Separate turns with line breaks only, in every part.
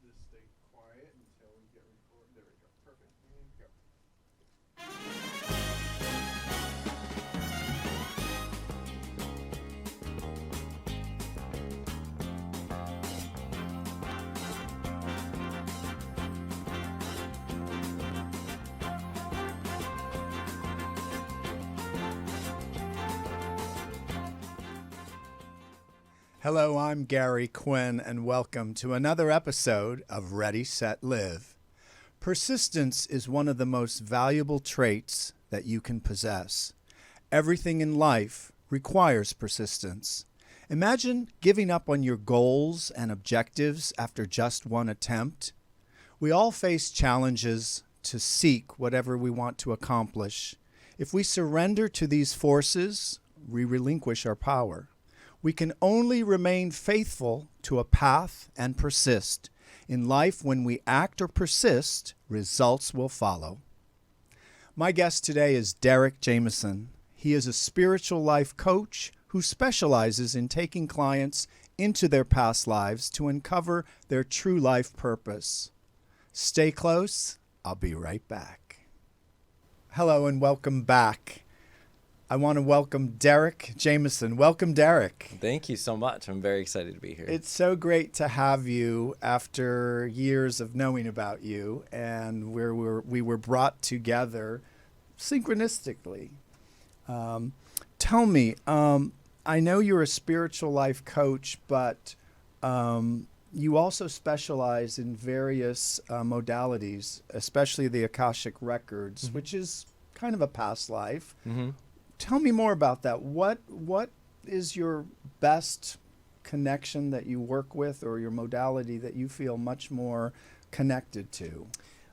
just stay quiet until we get recorded. There we go. Perfect. And go.
Hello, I'm Gary Quinn, and welcome to another episode of Ready, Set, Live. Persistence is one of the most valuable traits that you can possess. Everything in life requires persistence. Imagine giving up on your goals and objectives after just one attempt. We all face challenges to seek whatever we want to accomplish. If we surrender to these forces, we relinquish our power. We can only remain faithful to a path and persist. In life, when we act or persist, results will follow. My guest today is Derek Jameson. He is a spiritual life coach who specializes in taking clients into their past lives to uncover their true life purpose. Stay close. I'll be right back. Hello and welcome back. I want to welcome Derek Jameson. Welcome, Derek.
Thank you so much. I'm very excited to be here.
It's so great to have you after years of knowing about you, and we were brought together synchronistically. Tell me, I know you're a spiritual life coach, but you also specialize in various modalities, especially the Akashic Records, which is kind of a past life.
Mm-hmm.
Tell me more about that. What is your best connection that you work with, or your modality that you feel much more connected to?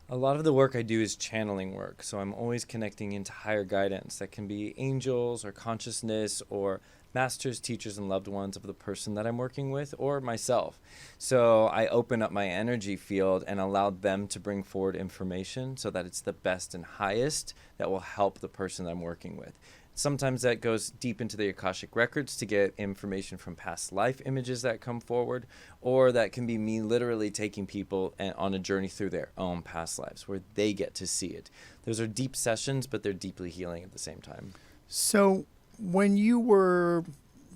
A lot of the work I do is channeling work, so I'm always connecting into higher guidance. That can be angels or consciousness or masters, teachers, and loved ones of the person that I'm working with, or myself. So I open up my energy field and allow them to bring forward information so that it's the best and highest that will help the person that I'm working with. Sometimes that goes deep into the Akashic Records to get information from past life images that come forward, or that can be me literally taking people on a journey through their own past lives where they get to see it. Those are deep sessions, but they're deeply healing at the same time.
So when you were,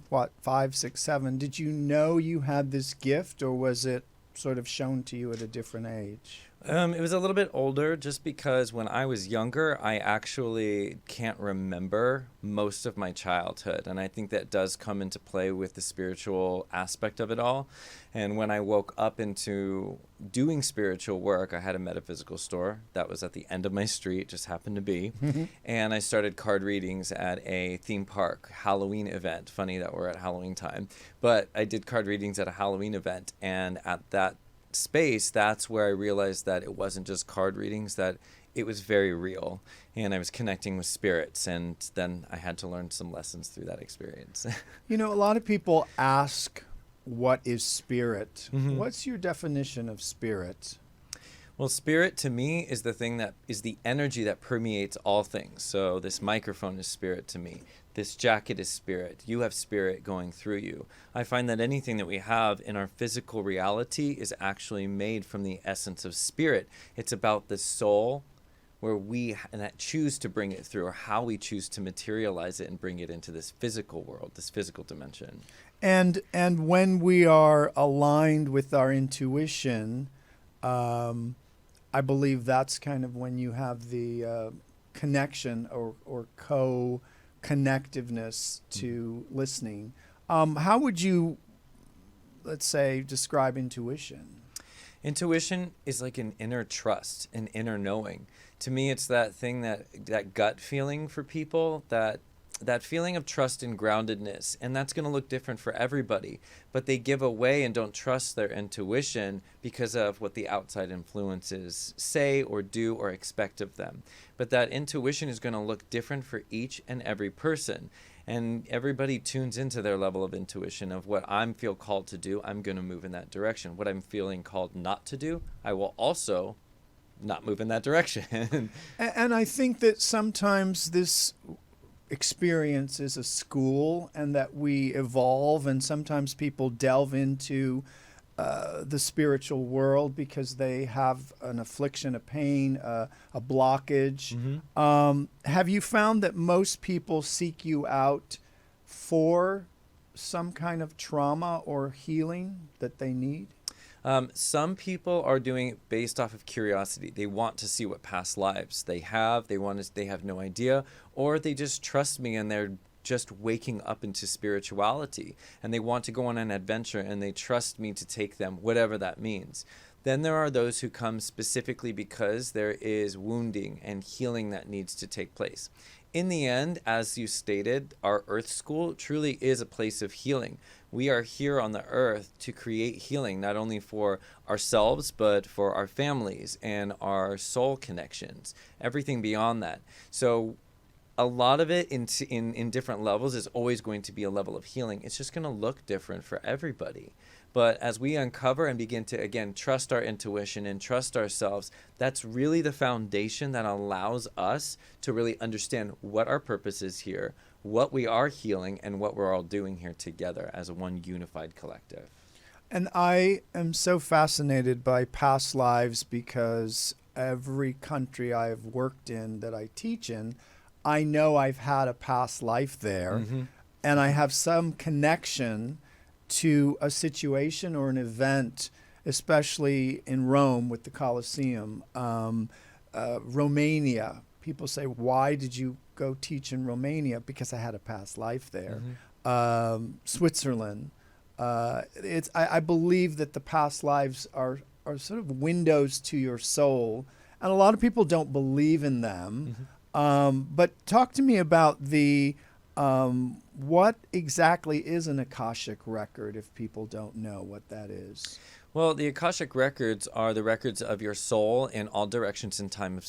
5, 6, 7, did you know you had this gift, or was it sort of shown to you at a different age?
It was a little bit older, just because when I was younger, I actually can't remember most of my childhood. And I think that does come into play with the spiritual aspect of it all. And when I woke up into doing spiritual work, I had a metaphysical store that was at the end of my street, just happened to be. And I started card readings at a theme park Halloween event. Funny that we're at Halloween time. But I did card readings at a Halloween event. And at that space, that's where I realized that it wasn't just card readings, that it was very real, and I was connecting with spirits, and then I had to learn some lessons through that experience.
You know, a lot of people ask, what is spirit?
Mm-hmm.
What's your definition of spirit?
Well, spirit to me is the thing that is the energy that permeates all things. So this microphone is spirit to me. This jacket is spirit. You have spirit going through you. I find that anything that we have in our physical reality is actually made from the essence of spirit. It's about the soul, where we choose to bring it through, or how we choose to materialize it and bring it into this physical world, this physical dimension.
And when we are aligned with our intuition, I believe that's kind of when you have the connection or co-connectiveness to listening. How would you, let's say, describe intuition?
Intuition is like an inner trust, an inner knowing. To me, it's that thing, that gut feeling for people, that feeling of trust and groundedness. And that's going to look different for everybody. But they give away and don't trust their intuition because of what the outside influences say or do or expect of them. But that intuition is going to look different for each and every person. And everybody tunes into their level of intuition of what I feel called to do, I'm going to move in that direction. What I'm feeling called not to do, I will also not move in that direction.
And I think that sometimes this experience is a school, and that we evolve, and sometimes people delve into the spiritual world because they have an affliction, a pain, a blockage. Have you found that most people seek you out for some kind of trauma or healing that they need?
Some people are doing it based off of curiosity. They want to see what past lives they have. They have no idea, or they just trust me and they're just waking up into spirituality and they want to go on an adventure and they trust me to take them, whatever that means. Then there are those who come specifically because there is wounding and healing that needs to take place. In the end, as you stated, our Earth School truly is a place of healing. We are here on the earth to create healing, not only for ourselves, but for our families and our soul connections, everything beyond that. So a lot of it in different levels is always going to be a level of healing. It's just going to look different for everybody. But as we uncover and begin to, again, trust our intuition and trust ourselves, that's really the foundation that allows us to really understand what our purpose is here, what we are healing, and what we're all doing here together as one unified collective.
And I am so fascinated by past lives because every country I have worked in that I teach in, I know I've had a past life there, and I have some connection to a situation or an event, especially in Rome with the Colosseum. Romania, people say, why did you go teach in Romania? Because I had a past life there. Switzerland. I believe that the past lives are sort of windows to your soul, and a lot of people don't believe in them. But talk to me about the what exactly is an Akashic record if people don't know what that is?
Well, the Akashic Records are the records of your soul in all directions in time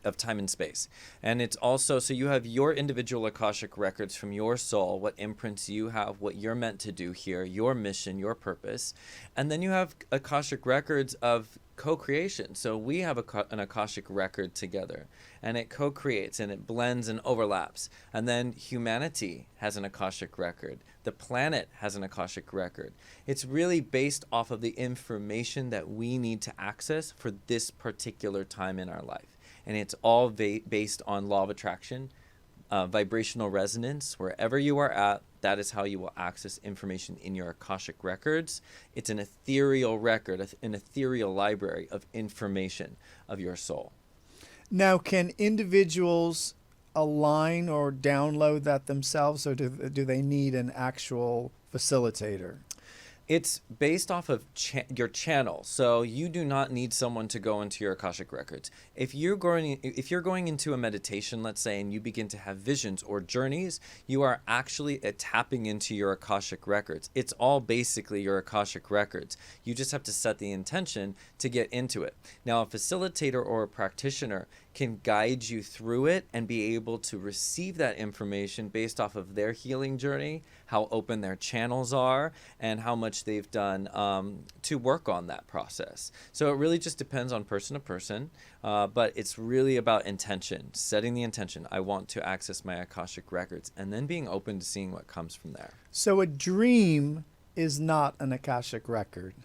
of time and space. And it's also, so you have your individual Akashic Records from your soul, what imprints you have, what you're meant to do here, your mission, your purpose. And then you have Akashic Records of co-creation. So we have an Akashic record together, and it co-creates and it blends and overlaps. And then humanity has an Akashic record. The planet has an Akashic record. It's really based off of the information that we need to access for this particular time in our life. And it's all based on law of attraction, vibrational resonance. Wherever you are at, that is how you will access information in your Akashic records. It's an ethereal record, an ethereal library of information of your soul.
Now, can individuals align or download that themselves, or do they need an actual facilitator?
It's based off of your channel, so you do not need someone to go into your Akashic records. If you're going into a meditation, let's say, and you begin to have visions or journeys, you are actually tapping into your Akashic records. It's all basically your Akashic records. You just have to set the intention to get into it. Now, a facilitator or a practitioner can guide you through it and be able to receive that information based off of their healing journey, how open their channels are, and how much they've done to work on that process. So it really just depends on person to person, but it's really about intention, setting the intention. I want to access my Akashic records, and then being open to seeing what comes from there.
So a dream is not an Akashic record.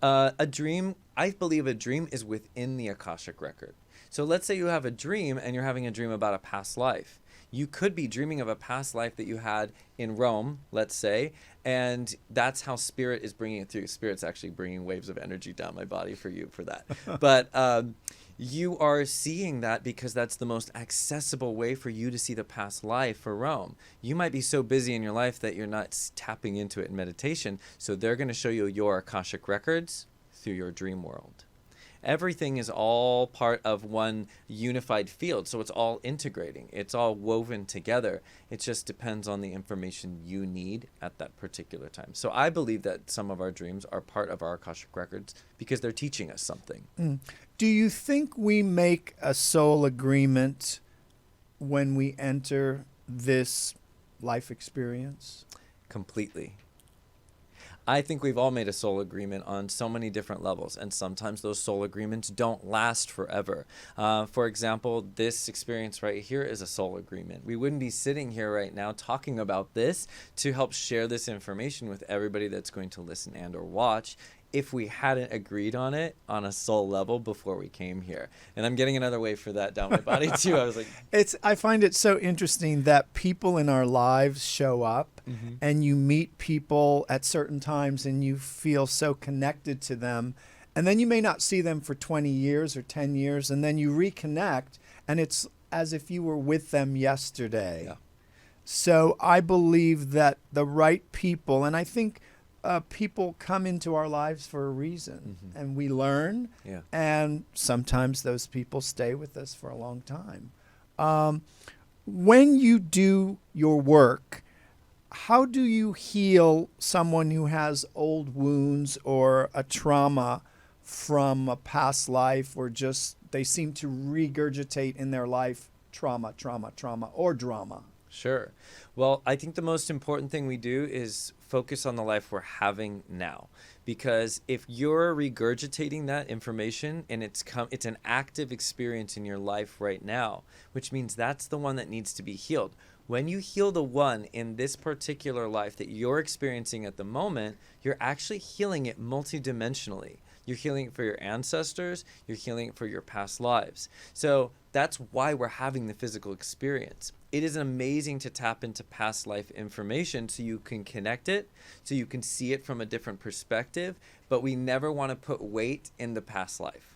A dream, I believe a dream is within the Akashic record. So let's say you have a dream and you're having a dream about a past life. You could be dreaming of a past life that you had in Rome, let's say, and that's how spirit is bringing it through. Spirit's actually bringing waves of energy down my body for you for that. But you are seeing that because that's the most accessible way for you to see the past life for Rome. You might be so busy in your life that you're not tapping into it in meditation, so they're going to show you your Akashic records through your dream world. Everything is all part of one unified field, so it's all integrating. It's all woven together. It just depends on the information you need at that particular time. So I believe that some of our dreams are part of our Akashic records because they're teaching us something.
Do you think we make a soul agreement when we enter this life experience?
Completely. I think we've all made a soul agreement on so many different levels, and sometimes those soul agreements don't last forever. For example, this experience right here is a soul agreement. We wouldn't be sitting here right now talking about this to help share this information with everybody that's going to listen and or watch if we hadn't agreed on it on a soul level before we came here. And I'm getting another wave for that down my body too. I was like,
I find it so interesting that people in our lives show up and you meet people at certain times and you feel so connected to them. And then you may not see them for 20 years or 10 years, and then you reconnect and it's as if you were with them yesterday.
Yeah.
So I believe that the right people, and I think people come into our lives for a reason, and we learn, and sometimes those people stay with us for a long time. When you do your work, how do you heal someone who has old wounds or a trauma from a past life, or just they seem to regurgitate in their life trauma, or drama?
Sure. Well, I think the most important thing we do is focus on the life we're having now. Because if you're regurgitating that information and it's an active experience in your life right now, which means that's the one that needs to be healed. When you heal the one in this particular life that you're experiencing at the moment, you're actually healing it multidimensionally. You're healing it for your ancestors. You're healing it for your past lives. So that's why we're having the physical experience. It is amazing to tap into past life information so you can connect it, so you can see it from a different perspective, but we never want to put weight in the past life.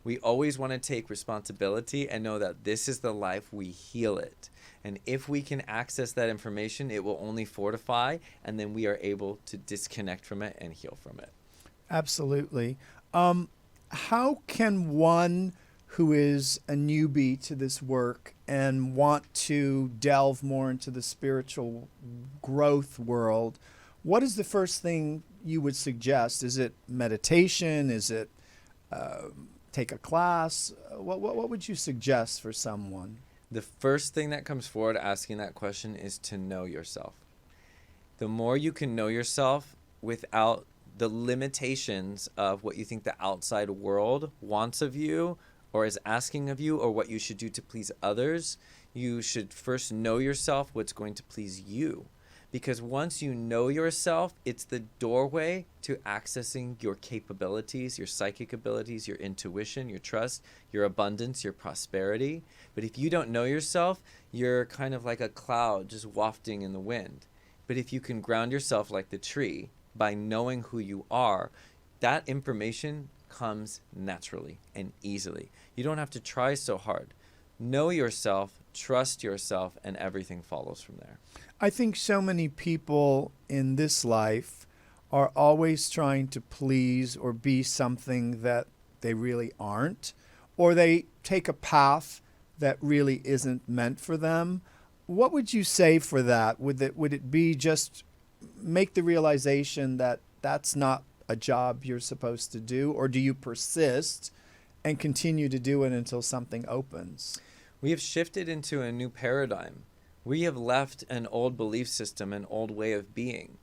We always want to take responsibility and know that this is the life, we heal it. And if we can access that information, it will only fortify, and then we are able to disconnect from it and heal from it.
Absolutely. How can one who is a newbie to this work and want to delve more into the spiritual growth world, what is the first thing you would suggest? Is it meditation? Is it take a class? What would you suggest for someone?
The first thing that comes forward asking that question is to know yourself. The more you can know yourself without the limitations of what you think the outside world wants of you or is asking of you, or what you should do to please others, you should first know yourself, what's going to please you. Because once you know yourself, it's the doorway to accessing your capabilities, your psychic abilities, your intuition, your trust, your abundance, your prosperity. But if you don't know yourself, you're kind of like a cloud just wafting in the wind. But if you can ground yourself like the tree by knowing who you are, that information comes naturally and easily. You don't have to try so hard. Know yourself, trust yourself, and everything follows from there.
I think so many people in this life are always trying to please or be something that they really aren't, or they take a path that really isn't meant for them. What would you say for that? Would it be just make the realization that that's not a job you're supposed to do, or do you persist and continue to do it until something opens?
We have shifted into a new paradigm. We have left an old belief system, an old way of being.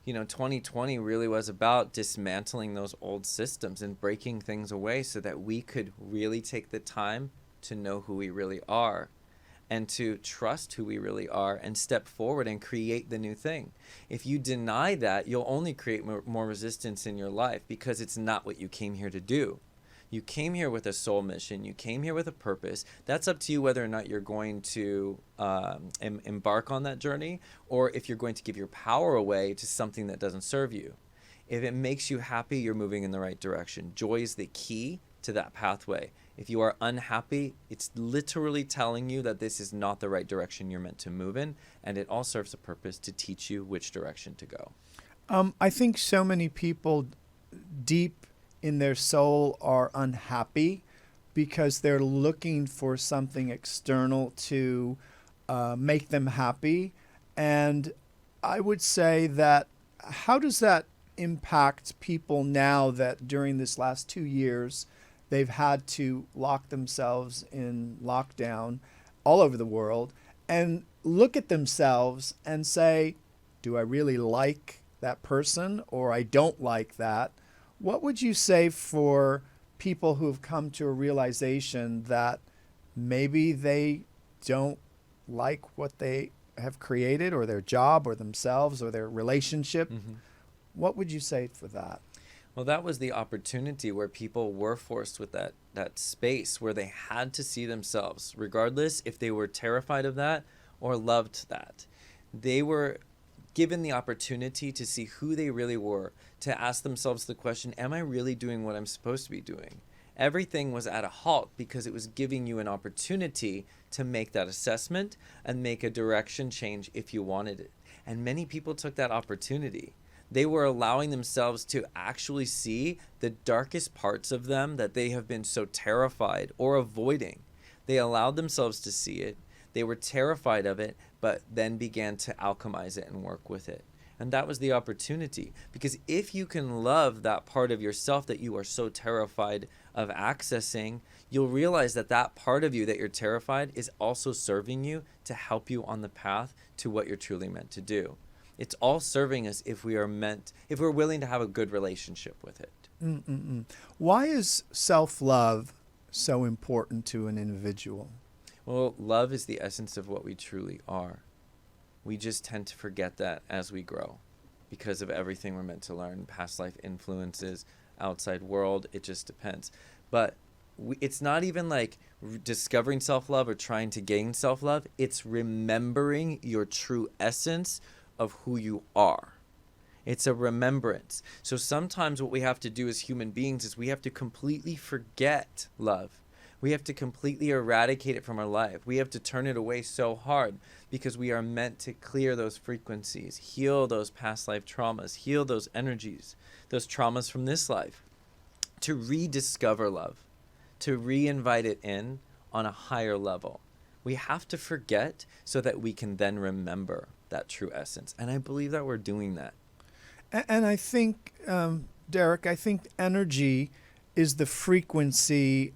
2020 really was about dismantling those old systems and breaking things away so that we could really take the time to know who we really are and to trust who we really are and step forward and create the new thing. If you deny that, you'll only create more resistance in your life because it's not what you came here to do. You came here with a soul mission. You came here with a purpose. That's up to you whether or not you're going to embark on that journey, or if you're going to give your power away to something that doesn't serve you. If it makes you happy, you're moving in the right direction. Joy is the key to that pathway. If you are unhappy, it's literally telling you that this is not the right direction you're meant to move in, and it all serves a purpose to teach you which direction to go.
I think so many people deep in their soul are unhappy because they're looking for something external to make them happy. And I would say that, how does that impact people now that during this last 2 years, they've had to lock themselves in lockdown all over the world and look at themselves and say, do I really like that person, or I don't like that? What would you say for people who have come to a realization that maybe they don't like what they have created, or their job, or themselves, or their relationship? What would you say for that?
Well, that was the opportunity where people were forced with that space where they had to see themselves, regardless if they were terrified of that or loved that. They were given the opportunity to see who they really were, to ask themselves the question, am I really doing what I'm supposed to be doing? Everything was at a halt because it was giving you an opportunity to make that assessment and make a direction change if you wanted it. And many people took that opportunity. They were allowing themselves to actually see the darkest parts of them that they have been so terrified or avoiding. They allowed themselves to see it. They were terrified of it, but then began to alchemize it and work with it. And that was the opportunity. Because if you can love that part of yourself that you are so terrified of accessing, you'll realize that that part of you that you're terrified is also serving you to help you on the path to what you're truly meant to do. It's all serving us if we're willing to have a good relationship with it.
Why is self-love so important to an individual?
Well, love is the essence of what we truly are. We just tend to forget that as we grow because of everything we're meant to learn, past life influences, outside world, it just depends. But it's not even like discovering self-love or trying to gain self-love. It's remembering your true essence of who you are. It's a remembrance. So sometimes what we have to do as human beings is we have to completely forget love. We have to completely eradicate it from our life. We have to turn it away so hard because we are meant to clear those frequencies, heal those past life traumas, heal those energies, those traumas from this life, to rediscover love, to re-invite it in on a higher level. We have to forget so that we can then remember that true essence. And I believe that we're doing that.
And I think, Derek, I think energy is the frequency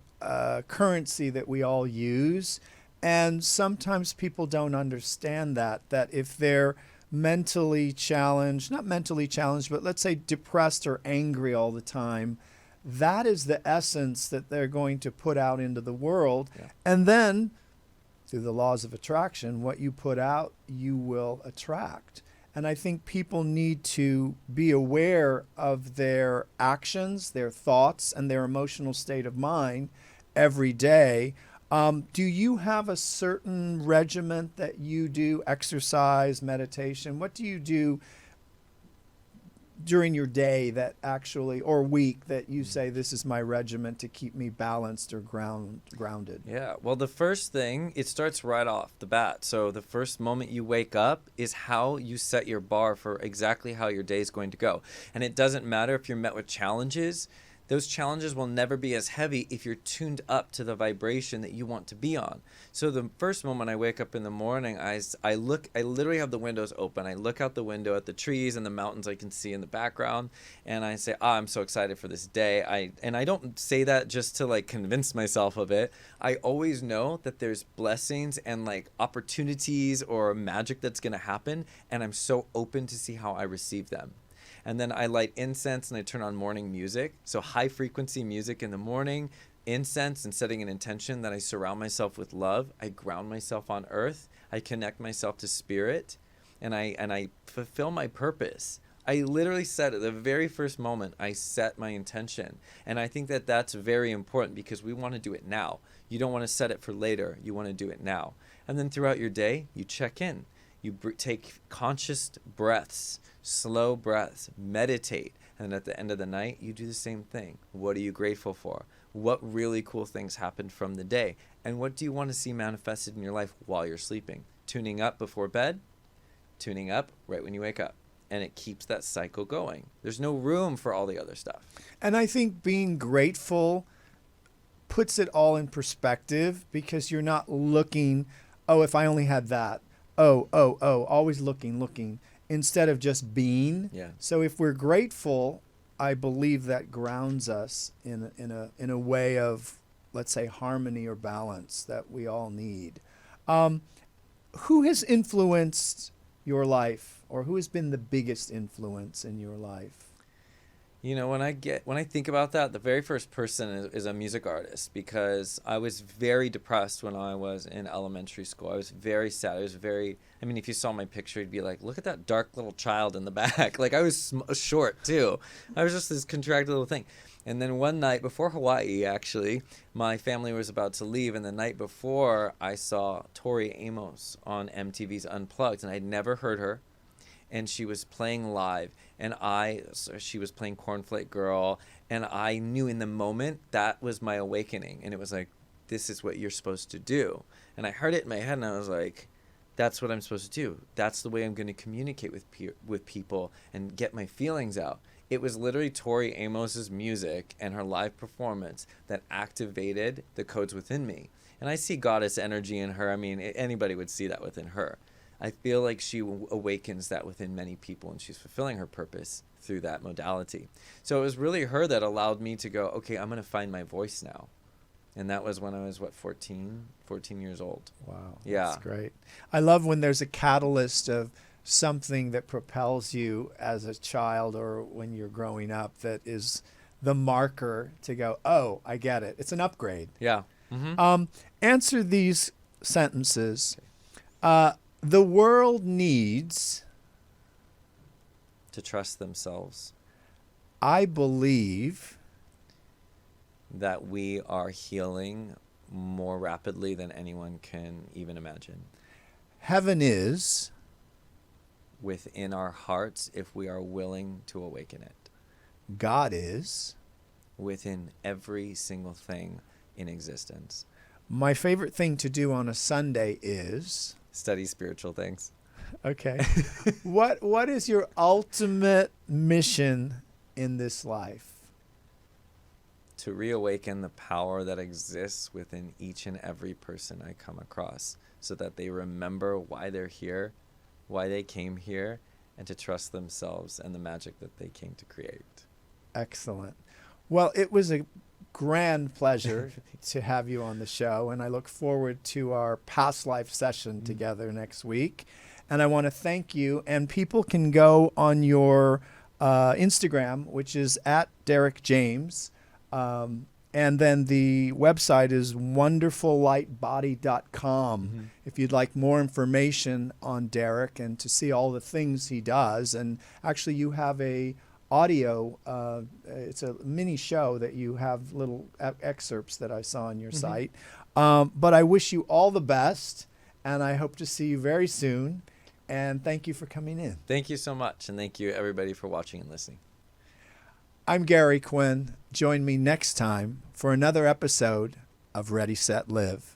currency that we all use. And sometimes people don't understand that if they're mentally challenged, not mentally challenged, but let's say depressed or angry all the time, that is the essence that they're going to put out into the world.
Yeah.
And then through the laws of attraction, what you put out, you will attract. And I think people need to be aware of their actions, their thoughts, and their emotional state of mind every day. Do you have a certain regiment that you do, exercise, meditation? What do you do during your day that actually, or week, that you say, this is my regiment to keep me balanced or grounded?
Yeah, well, the first thing, it starts right off the bat. So the first moment you wake up is how you set your bar for exactly how your day is going to go. And it doesn't matter if you're met with challenges. Those challenges will never be as heavy if you're tuned up to the vibration that you want to be on. So the first moment I wake up in the morning, I literally have the windows open. I look out the window at the trees and the mountains I can see in the background, and I say, I'm so excited for this day. I don't say that just to like convince myself of it. I always know that there's blessings and like opportunities or magic that's going to happen, and I'm so open to see how I receive them. And then I light incense and I turn on morning music. So high frequency music in the morning, incense, and setting an intention that I surround myself with love. I ground myself on earth. I connect myself to spirit, and I fulfill my purpose. I literally said at the very first moment, I set my intention. And I think that that's very important because we want to do it now. You don't want to set it for later. You want to do it now. And then throughout your day, you check in. You take conscious breaths, slow breaths, meditate, and at the end of the night, you do the same thing. What are you grateful for? What really cool things happened from the day? And what do you want to see manifested in your life while you're sleeping? Tuning up before bed, tuning up right when you wake up. And it keeps that cycle going. There's no room for all the other stuff.
And I think being grateful puts it all in perspective because you're not looking, oh, if I only had that. Oh, always looking, instead of just being.
Yeah.
So if we're grateful, I believe that grounds us in a way of, let's say, harmony or balance that we all need. Who has influenced your life, or who has been the biggest influence in your life?
You know, when I think about that, the very first person is a music artist, because I was very depressed when I was in elementary school. I was very sad. I mean, if you saw my picture, you'd be like, look at that dark little child in the back. Like, I was short too. I was just this contracted little thing. And then one night before Hawaii, actually, my family was about to leave. And the night before, I saw Tori Amos on MTV's Unplugged, and I'd never heard her. And she was playing live, and she was playing Cornflake Girl, and I knew in the moment that was my awakening. And it was like, this is what you're supposed to do. And I heard it in my head, and I was like, that's what I'm supposed to do. That's the way I'm going to communicate with people and get my feelings out. It was literally Tori Amos's music and her live performance that activated the codes within me. And I see goddess energy in her. I mean, anybody would see that within her. I feel like she awakens that within many people, and she's fulfilling her purpose through that modality. So it was really her that allowed me to go, okay, I'm going to find my voice now. And that was when I was, 14 years old.
Wow.
Yeah.
That's great. I love when there's a catalyst of something that propels you as a child or when you're growing up that is the marker to go, oh, I get it. It's an upgrade.
Yeah. Mm-hmm.
Answer these sentences. The world needs...
To trust themselves.
I believe...
That we are healing more rapidly than anyone can even imagine.
Heaven is...
Within our hearts, if we are willing to awaken it.
God is...
Within every single thing in existence.
My favorite thing to do on a Sunday is...
Study spiritual things.
Okay. What is your ultimate mission in this life?
To reawaken the power that exists within each and every person I come across, so that they remember why they're here, why they came here, and to trust themselves and the magic that they came to create.
Excellent. Well, it was a grand pleasure to have you on the show, and I look forward to our past life session together next week. And I want to thank you. And people can go on your Instagram, which is at Derek James. And then the website is wonderfullightbody.com if you'd like more information on Derek and to see all the things he does. And actually, you have a audio, it's a mini show that you have little excerpts that I saw on your site. But I wish you all the best, and I hope to see you very soon. And thank you for coming in.
Thank you so much, and thank you everybody for watching and listening.
I'm Gary Quinn. Join me next time for another episode of Ready, Set, Live.